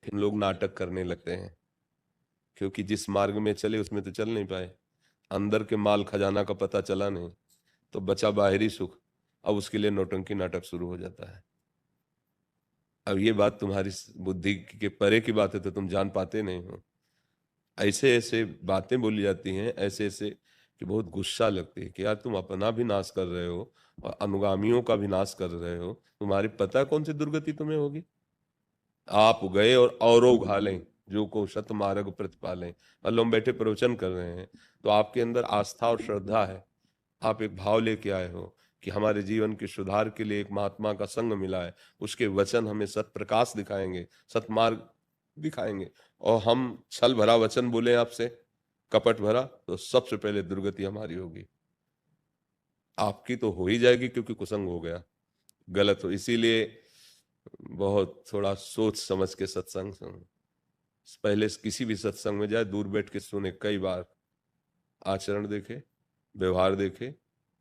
हम लोग नाटक करने लगते हैं, क्योंकि जिस मार्ग में चले उसमें तो चल नहीं पाए, अंदर के माल खजाना का पता चला नहीं, तो बचा बाहरी सुख। अब उसके लिए नौटंकी नाटक शुरू हो जाता है। अब ये बात तुम्हारी बुद्धि के परे की बात है, तो तुम जान पाते नहीं हो। ऐसे ऐसे बातें बोली जाती हैं, ऐसे ऐसे, कि बहुत गुस्सा लगती है कि यार तुम अपना भी नाश कर रहे हो और अनुगामियों का भी नाश कर रहे हो। तुम्हारी पता है कौन सी दुर्गति तुम्हें होगी? आप गए और औरों घालें, जो को शत मार्ग प्रतिपालें। मतलब हम बैठे प्रवचन कर रहे हैं, तो आपके अंदर आस्था और श्रद्धा है, आप एक भाव लेके आए हो कि हमारे जीवन के सुधार के लिए एक महात्मा का संग मिला है, उसके वचन हमें सत प्रकाश दिखाएंगे, सतमार्ग दिखाएंगे, और हम छल भरा वचन बोले आपसे, कपट भरा, तो सबसे पहले दुर्गति हमारी होगी। आपकी तो हो ही जाएगी, क्योंकि कुसंग हो गया, गलत हो। इसीलिए बहुत थोड़ा सोच समझ के सत्संग सुनो। पहले किसी भी सत्संग में जाए, दूर बैठ के सुने कई बार, आचरण देखे, व्यवहार देखे,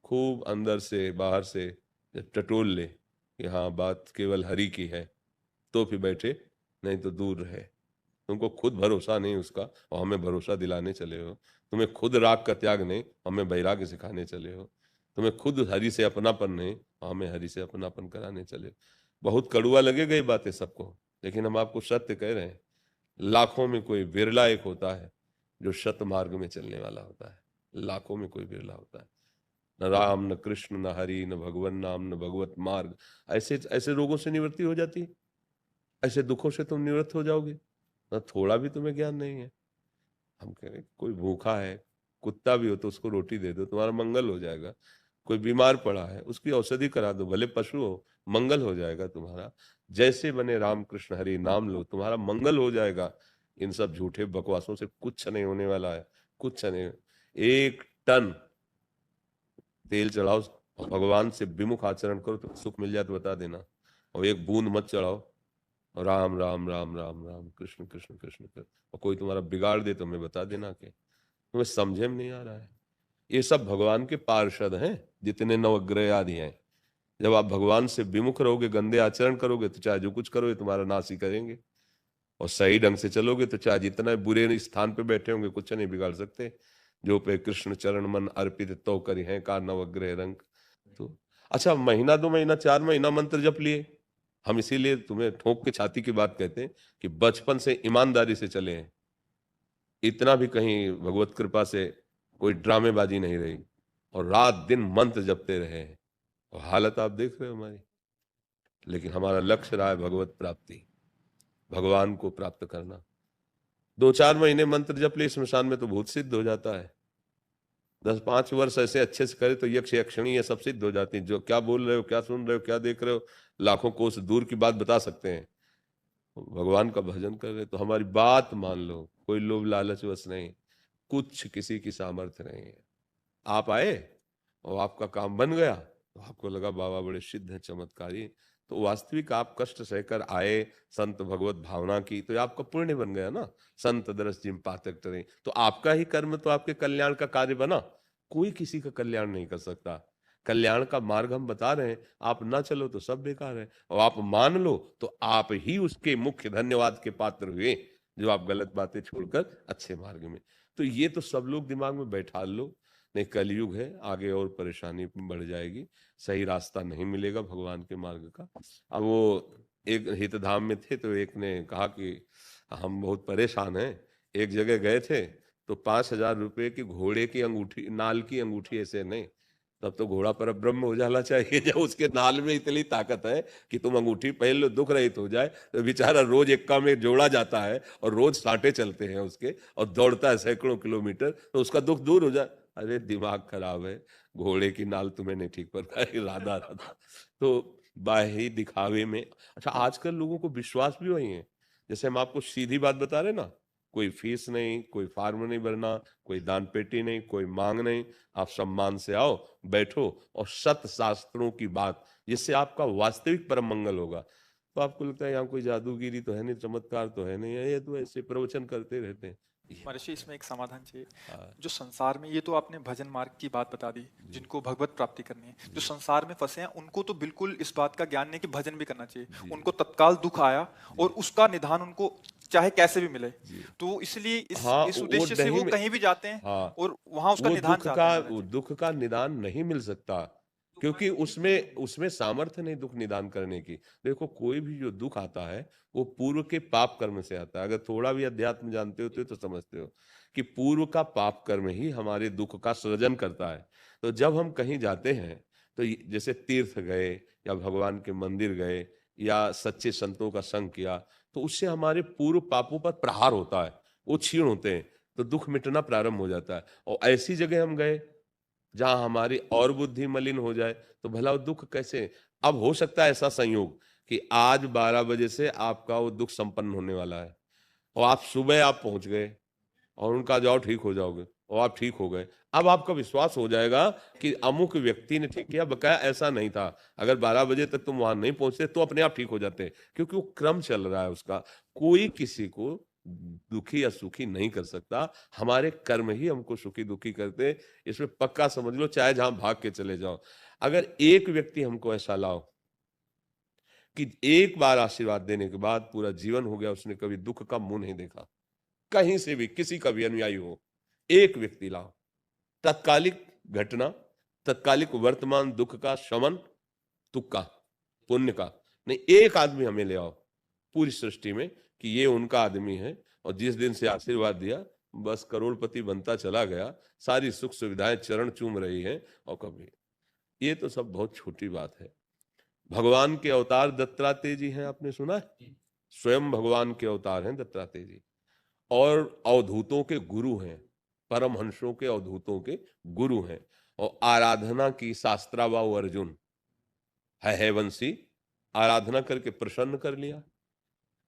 खूब अंदर से बाहर से जब टटोल ले कि हाँ बात केवल हरि की है, तो फिर बैठे, नहीं तो दूर रहे। तुमको खुद भरोसा नहीं उसका, और हमें भरोसा दिलाने चले हो। तुम्हें खुद राग का त्याग नहीं, हमें वैराग्य सिखाने चले हो। तुम्हें खुद हरि से अपनापन नहीं, हमें हरि से अपनापन कराने चले हो। बहुत कड़ुआ लगेगा ये बातें सबको, लेकिन हम आपको सत्य कह रहे हैं। लाखों में कोई बिरला एक होता है जो सत मार्ग में चलने वाला होता है, लाखों में कोई बिरला होता है। न राम, न कृष्ण, न हरि, न भगवान नाम, न भगवत मार्ग। ऐसे ऐसे रोगों से निवृत्ति हो जाती है, ऐसे दुखों से तुम निवृत्त हो जाओगे। न थोड़ा भी तुम्हें ज्ञान नहीं है। हम कह रहे कोई भूखा है, कुत्ता भी हो तो उसको रोटी दे दो, तुम्हारा मंगल हो जाएगा। कोई बीमार पड़ा है, उसकी औषधि करा दो, भले पशु हो, मंगल हो जाएगा तुम्हारा। जैसे बने राम कृष्ण हरि नाम लो, तुम्हारा मंगल हो जाएगा। इन सब झूठे बकवासों से कुछ नहीं होने वाला है, कुछ नहीं। 1 टन तेल चढ़ाओ, भगवान से विमुख आचरण करो तो सुख मिल जाए तो बता देना। और 1 बूंद मत चढ़ाओ, राम राम राम राम राम, कृष्ण कृष्ण कृष्ण कृष्ण, और कोई तुम्हारा बिगाड़ दे तो मैं बता देना कि तुम्हें समझे में नहीं आ रहा है। ये सब भगवान के पार्षद हैं, जितने नवग्रह आदि हैं। जब आप भगवान से विमुख रहोगे, गंदे आचरण करोगे, तो चाहे जो कुछ करो ये तुम्हारा नाश ही करेंगे। और सही ढंग से चलोगे तो चाहे जितना बुरे स्थान पे बैठे होंगे, कुछ नहीं बिगाड़ सकते। जो पे कृष्ण चरण मन अर्पित तो करी है का नवग्रह रंग। तो अच्छा, महीना 2 महीना 4 महीना मंत्र जप लिए, हम इसीलिए तुम्हें ठोक के छाती की बात कहते हैं कि बचपन से ईमानदारी से चले हैं। इतना भी कहीं भगवत कृपा से कोई ड्रामेबाजी नहीं रही, और रात दिन मंत्र जपते रहे हैं, और हालत आप देख रहे हो हमारी। लेकिन हमारा लक्ष्य रहा है भगवत प्राप्ति, भगवान को प्राप्त करना। 2-4 महीने मंत्र जप ले, स्मशान में तो भूत सिद्ध हो जाता है। 10-5 वर्ष ऐसे अच्छे से करे तो यक्ष यक्षिणी ये सब सिद्ध हो जाती है। जो क्या बोल रहे हो, क्या सुन रहे हो, क्या देख रहे हो, लाखों कोस दूर की बात बता सकते हैं। भगवान का भजन कर रहे तो हमारी बात मान लो, कोई लोभ लालच बस नहीं, कुछ किसी की सामर्थ्य नहीं है। आप आए और आपका काम बन गया, तो आपको लगा बाबा बड़े सिद्ध हैं, चमत्कारी। तो वास्तविक आप कष्ट सहकर आए, संत भगवत भावना की, तो ये आपका पुण्य बन गया ना। संत दरस जिम पातक टरे, तो आपका ही कर्म तो आपके कल्याण का कार्य बना। कोई किसी का कल्याण नहीं कर सकता। कल्याण का मार्ग हम बता रहे हैं, आप ना चलो तो सब बेकार है, और आप मान लो तो आप ही उसके मुख्य धन्यवाद के पात्र हुए, जो आप गलत बातें छोड़कर अच्छे मार्ग में। तो ये तो सब लोग दिमाग में बैठा लो। नहीं, कलयुग है, आगे और परेशानी बढ़ जाएगी, सही रास्ता नहीं मिलेगा भगवान के मार्ग का। अब वो एक हितधाम में थे, तो एक ने कहा कि हम बहुत परेशान हैं। एक जगह गए थे, तो 5,000 रुपए की घोड़े की अंगूठी, नाल की अंगूठी, ऐसे नहीं, तब तो घोड़ा पर ब्रह्म हो जाना चाहिए। जब उसके नाल में इतनी ताकत है कि तुम अंगूठी पहन लो, दुख रहित हो जाए, तो बेचारा रोज एक्का में जोड़ा जाता है, और रोज सांटे चलते हैं उसके, और दौड़ता है सैकड़ों किलोमीटर, तो उसका दुख दूर हो जाए। अरे दिमाग खराब है, घोड़े की नाल तुम्हें नहीं ठीक पर राधा राधा। तो बाही दिखावे में, अच्छा आजकल लोगों को विश्वास भी वही है। जैसे हम आपको सीधी बात बता रहे ना, कोई फीस नहीं, कोई फार्म नहीं भरना, कोई दान पेटी नहीं, कोई मांग नहीं। आप सम्मान से आओ, बैठो, और सत शास्त्रों की बात, जिससे आपका वास्तविक परम मंगल होगा। तो आपको लगता है यहाँ कोई जादूगिरी तो है नहीं, चमत्कार तो है नहीं, ये तो ऐसे प्रवचन करते रहते हैं। महर्षि इसमें एक समाधान चाहिए। हाँ जो संसार में, ये तो आपने भजन मार्ग की बात बता दी, जी जिनको भगवत प्राप्ति करनी है। जो जी संसार में फंसे हैं उनको तो बिल्कुल इस बात का ज्ञान नहीं कि भजन भी करना चाहिए। जी उनको तत्काल दुख आया और जी उसका निदान उनको चाहे कैसे भी मिले। जी। तो इसलिए इस हाँ इस वो उद्देश्य से नहीं वो में, कहीं भी जाते हैं हाँ और वहां उसका निदान चाहते हैं महाराज वो जी। दुख का निदान नहीं मिल सकता, क्योंकि उसमें उसमें सामर्थ्य नहीं दुख निदान करने की। देखो कोई भी जो दुख आता है वो पूर्व के पाप कर्म से आता है। अगर थोड़ा भी अध्यात्म जानते होते हो तो समझते हो कि पूर्व का पाप कर्म ही हमारे दुख का सृजन करता है। तो जब हम कहीं जाते हैं तो जैसे तीर्थ गए या भगवान के मंदिर गए या सच्चे संतों का संग किया, तो उससे हमारे पूर्व पापों पर प्रहार होता है, वो क्षीण होते हैं, तो दुख मिटना प्रारंभ हो जाता है। और ऐसी जगह हम गए जहां हमारी और बुद्धि मलिन हो जाए तो भला वो दुख कैसे। अब हो सकता है ऐसा संयोग कि आज 12 बजे से आपका वो दुख संपन्न होने वाला है और आप सुबह आप पहुंच गए और उनका जाओ ठीक हो जाओगे और आप ठीक हो गए। अब आपका विश्वास हो जाएगा कि अमुक व्यक्ति ने ठीक किया, बकाया ऐसा नहीं था। अगर 12 बजे तक तुम वहां नहीं पहुंचते तो अपने आप ठीक हो जाते, क्योंकि वो क्रम चल रहा है उसका। कोई किसी को दुखी या सुखी नहीं कर सकता, हमारे कर्म ही हमको सुखी दुखी करते हैं। इसमें पक्का समझ लो, चाहे जहां भाग के चले जाओ। अगर एक व्यक्ति हमको ऐसा लाओ कि एक बार आशीर्वाद देने के बाद पूरा जीवन हो गया, उसने कभी दुख का मुंह नहीं देखा, कहीं से भी किसी का भी अनुयायी हो, एक व्यक्ति लाओ, तत्कालिक घटना, तत्कालिक वर्तमान दुख का शमन, तुक्का, पुण्य का। नहीं, एक आदमी हमें ले आओ पूरी सृष्टि में कि ये उनका आदमी है और जिस दिन से आशीर्वाद दिया बस करोड़पति बनता चला गया, सारी सुख सुविधाएं चरण चूम रही हैं। और कभी, ये तो सब बहुत छोटी बात है। भगवान के अवतार दत्तात्रेय जी हैं, आपने सुना है? स्वयं भगवान के अवतार हैं दत्तात्रेय जी, और अवधूतों के गुरु हैं, परमहंसों के अवधूतों के गुरु हैं। और आराधना की शास्त्राबाहु अर्जुन है वंशी, आराधना करके प्रसन्न कर लिया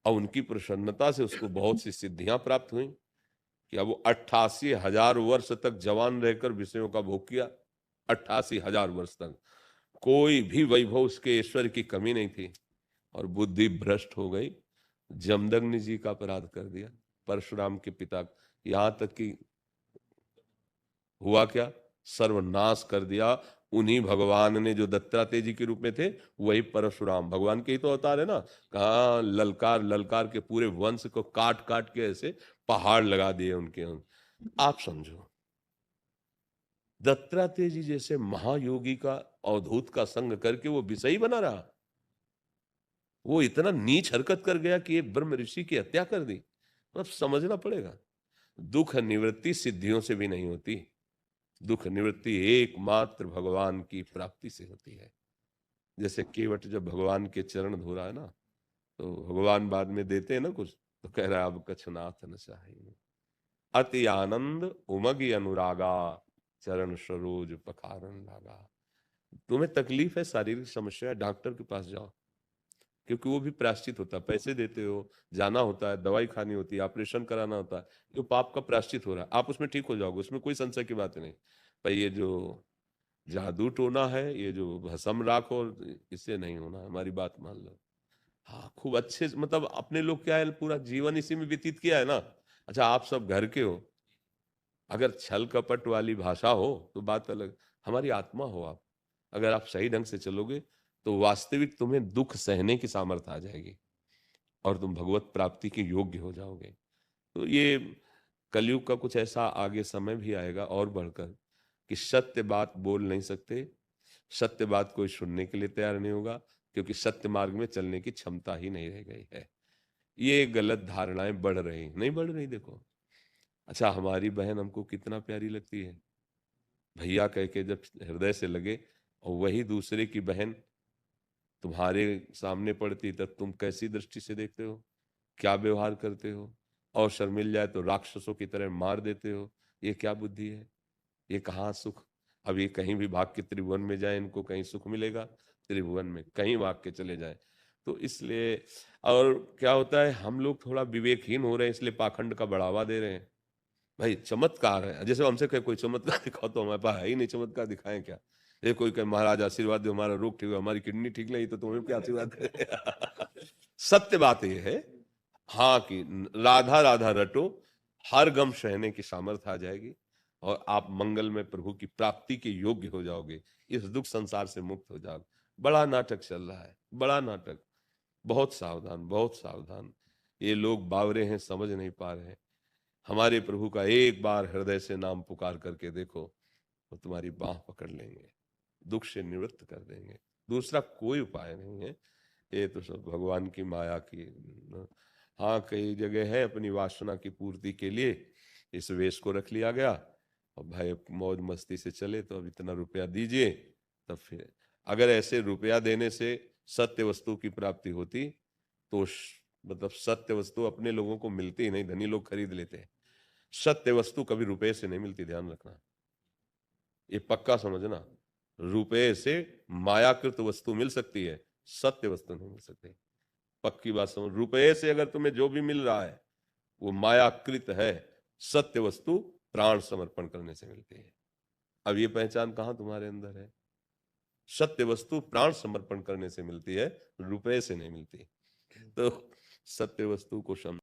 और उनकी प्रसन्नता से उसको बहुत सी सिद्धियां प्राप्त हुई कि अब वो 88,000 वर्ष तक जवान रहकर विषयों का भोग किया। 88,000 वर्ष तक कोई भी वैभव उसके ऐश्वर्य की कमी नहीं थी। और बुद्धि भ्रष्ट हो गई, जमदग्नि जी का अपराध कर दिया, परशुराम के पिता, यहां तक कि हुआ क्या, सर्वनाश कर दिया। उन्हीं भगवान ने, जो दत्तात्रेय जी के रूप में थे, वही परशुराम भगवान के ही तो अवतार है ना। कहा ललकार ललकार के पूरे वंश को काट काट के ऐसे पहाड़ लगा दिए उनके। आप समझो, दत्तात्रेय जी जैसे महायोगी का अवधूत का संग करके वो विषयी बना रहा। वो इतना नीच हरकत कर गया कि एक ब्रह्म ऋषि की हत्या कर दी। अब समझना पड़ेगा, दुख निवृत्ति सिद्धियों से भी नहीं होती। दुख निवृत्ति एकमात्र भगवान की प्राप्ति से होती है। जैसे केवट जब भगवान के चरण धो रहा है ना, तो भगवान बाद में देते हैं ना कुछ, तो कह रहा है अब कछनाथ न चाहिए, अति आनंद उमगी अनुरागा, चरण सरोज पखारन लागा। तुम्हें तकलीफ है, शारीरिक समस्या है, डॉक्टर के पास जाओ, क्योंकि वो भी प्रायश्चित होता है। पैसे देते हो, जाना होता है, दवाई खानी होती है, ऑपरेशन कराना होता है, जो पाप का प्रायश्चित हो रहा है, आप उसमें ठीक हो जाओगे, उसमें कोई संशय की बात नहीं। पर ये जो जादू टोना है, ये जो भसम राख, और इससे नहीं होना, हमारी बात मान लो। हाँ खूब अच्छे, मतलब अपने लोग क्या है, पूरा जीवन इसी में व्यतीत किया है ना। अच्छा आप सब घर के हो, अगर छल कपट वाली भाषा हो तो बात अलग, हमारी आत्मा हो आप, अगर आप सही ढंग से चलोगे तो वास्तविक तुम्हें दुख सहने की सामर्थ्य आ जाएगी और तुम भगवत प्राप्ति के योग्य हो जाओगे। तो ये कलयुग का कुछ ऐसा आगे समय भी आएगा और बढ़कर कि सत्य बात बोल नहीं सकते, सत्य बात कोई सुनने के लिए तैयार नहीं होगा, क्योंकि सत्य मार्ग में चलने की क्षमता ही नहीं रह गई है। ये गलत धारणाएं बढ़ रही, नहीं बढ़ रही, देखो। अच्छा हमारी बहन हमको कितना प्यारी लगती है, भैया कह के जब हृदय से लगे, और वही दूसरे की बहन तुम्हारे सामने पड़ती तब तुम कैसी दृष्टि से देखते हो, क्या व्यवहार करते हो। अवसर मिल जाए तो राक्षसों की तरह मार देते हो। ये क्या बुद्धि है, ये कहाँ सुख। अब ये कहीं भी भाग के त्रिभुवन में जाए, इनको कहीं सुख मिलेगा त्रिभुवन में, कहीं भाग के चले जाए। तो इसलिए, और क्या होता है, हम लोग थोड़ा विवेकहीन हो रहे हैं, इसलिए पाखंड का बढ़ावा दे रहे हैं। भाई चमत्कार है, जैसे हमसे कहे कोई चमत्कार दिखाओ, तो हमारे पास है ही नहीं, चमत्कार दिखाएं क्या। ये कोई कहे महाराज आशीर्वाद दो, हमारा रोग ठीक हो, हमारी किडनी ठीक नहीं, तो तुम्हें क्या आशीर्वाद दे। सत्य बात यह है, हाँ कि राधा राधा रटो, हर गम सहने की सामर्थ्य आ जाएगी और आप मंगल में प्रभु की प्राप्ति के योग्य हो जाओगे, इस दुख संसार से मुक्त हो जाओगे। बड़ा नाटक चल रहा है, बड़ा नाटक। बहुत सावधान, बहुत सावधान। ये लोग बावरे हैं, समझ नहीं पा रहे हैं। हमारे प्रभु का एक बार हृदय से नाम पुकार करके देखो, वो तुम्हारी बाह पकड़ लेंगे, दुख से निवृत्त कर देंगे। दूसरा कोई उपाय नहीं है, ये तो सब भगवान की माया की। हाँ, कई जगह है अपनी वासना की पूर्ति के लिए इस वेश को रख लिया गया, और भाई मौज मस्ती से चले तो अब इतना रुपया दीजिए, तब फिर अगर ऐसे रुपया देने से सत्य वस्तु की प्राप्ति होती तो मतलब सत्य वस्तु अपने लोगों को मिलती ही नहीं, धनी लोग खरीद लेते हैं। सत्य वस्तु कभी रुपए से नहीं मिलती, ध्यान रखना, ये पक्का समझना। रुपए से मायाकृत वस्तु मिल सकती है, सत्य वस्तु नहीं मिल सकती। पक्की बात समझ, रुपए से अगर तुम्हें जो भी मिल रहा है वो मायाकृत है, सत्य वस्तु प्राण समर्पण करने से मिलती है। अब ये पहचान कहां तुम्हारे अंदर है? सत्य वस्तु प्राण समर्पण करने से मिलती है, रुपए से नहीं मिलती। तो सत्य वस्तु को समझ